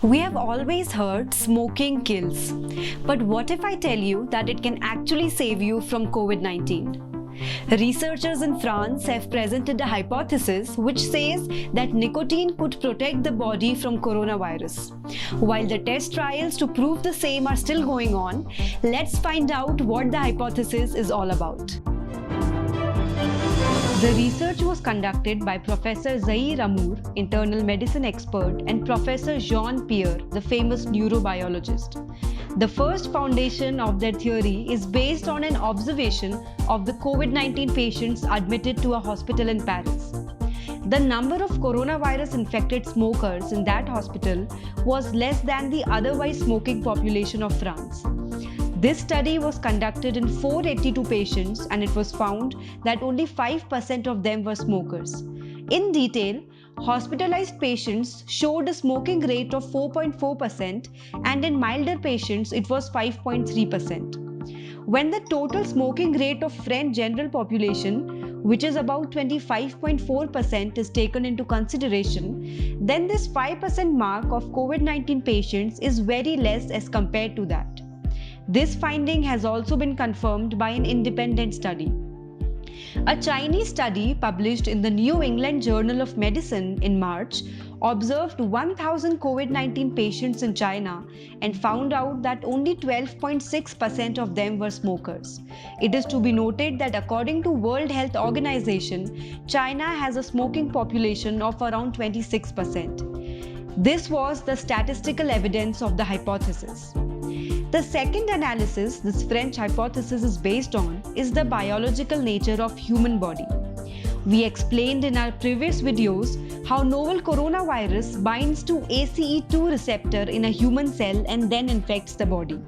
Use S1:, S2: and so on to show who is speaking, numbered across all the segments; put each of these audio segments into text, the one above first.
S1: We have always heard smoking kills. But what if I tell you that it can actually save you from COVID-19? Researchers in France have presented a hypothesis which says that nicotine could protect the body from coronavirus. While the test trials to prove the same are still going on, let's find out what the hypothesis is all about. The research was conducted by Professor Zahir Amour, internal medicine expert, and Professor Jean Pierre, the famous neurobiologist. The first foundation of their theory is based on an observation of the COVID-19 patients admitted to a hospital in Paris. The number of coronavirus infected smokers in that hospital was less than the otherwise smoking population of France. This study was conducted in 482 patients and it was found that only 5% of them were smokers. In detail, hospitalized patients showed a smoking rate of 4.4% and in milder patients it was 5.3%. When the total smoking rate of French general population, which is about 25.4%, is taken into consideration, then this 5% mark of COVID-19 patients is very less as compared to that. This finding has also been confirmed by an independent study. A Chinese study published in the New England Journal of Medicine in March observed 1,000 COVID-19 patients in China and found out that only 12.6% of them were smokers. It is to be noted that according to World Health Organization, China has a smoking population of around 26%. This was the statistical evidence of the hypothesis. The second analysis this French hypothesis is based on is the biological nature of human body. We explained in our previous videos how novel coronavirus binds to ACE2 receptor in a human cell and then infects the body.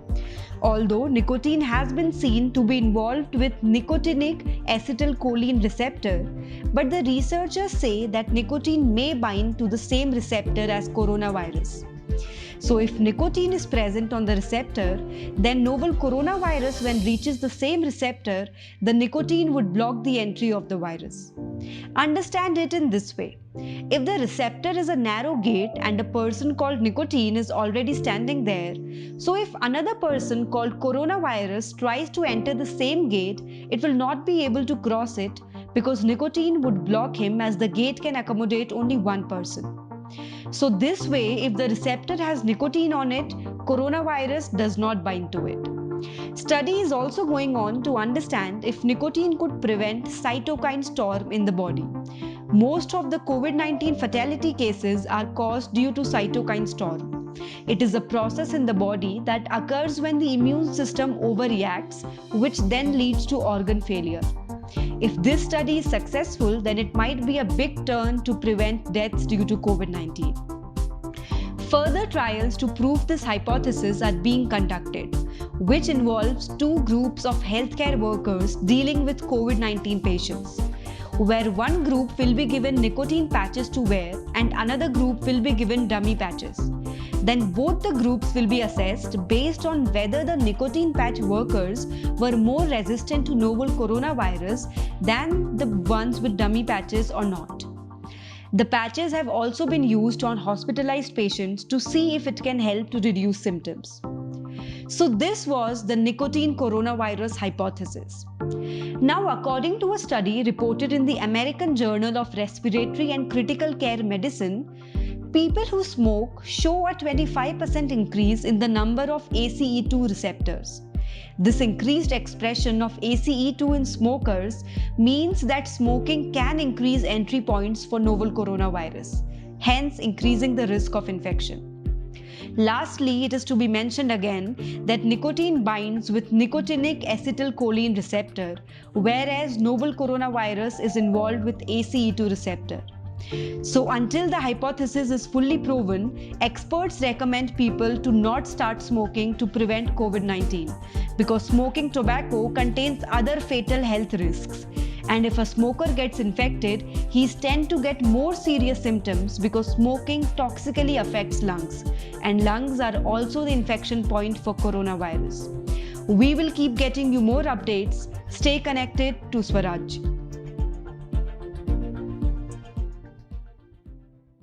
S1: Although nicotine has been seen to be involved with nicotinic acetylcholine receptor, but the researchers say that nicotine may bind to the same receptor as coronavirus. So if nicotine is present on the receptor, then novel coronavirus, when reaches the same receptor, the nicotine would block the entry of the virus. Understand it in this way. If the receptor is a narrow gate and a person called nicotine is already standing there, so if another person called coronavirus tries to enter the same gate, it will not be able to cross it because nicotine would block him as the gate can accommodate only one person. So this way, if the receptor has nicotine on it, coronavirus does not bind to it. Study is also going on to understand if nicotine could prevent cytokine storm in the body. Most of the COVID-19 fatality cases are caused due to cytokine storm. It is a process in the body that occurs when the immune system overreacts, which then leads to organ failure. If this study is successful, then it might be a big turn to prevent deaths due to COVID-19. Further trials to prove this hypothesis are being conducted, which involves two groups of healthcare workers dealing with COVID-19 patients, where one group will be given nicotine patches to wear and another group will be given dummy patches. Then both the groups will be assessed based on whether the nicotine patch workers were more resistant to novel coronavirus than the ones with dummy patches or not. The patches have also been used on hospitalized patients to see if it can help to reduce symptoms. So this was the nicotine coronavirus hypothesis. Now, according to a study reported in the American Journal of Respiratory and Critical Care Medicine, people who smoke show a 25% increase in the number of ACE2 receptors. This increased expression of ACE2 in smokers means that smoking can increase entry points for novel coronavirus, hence increasing the risk of infection. Lastly, it is to be mentioned again that nicotine binds with nicotinic acetylcholine receptor, whereas novel coronavirus is involved with ACE2 receptor. So until the hypothesis is fully proven, experts recommend people to not start smoking to prevent COVID-19 because smoking tobacco contains other fatal health risks. And if a smoker gets infected, he tends to get more serious symptoms because smoking toxically affects lungs, and lungs are also the infection point for coronavirus. We will keep getting you more updates. Stay connected to Swaraj.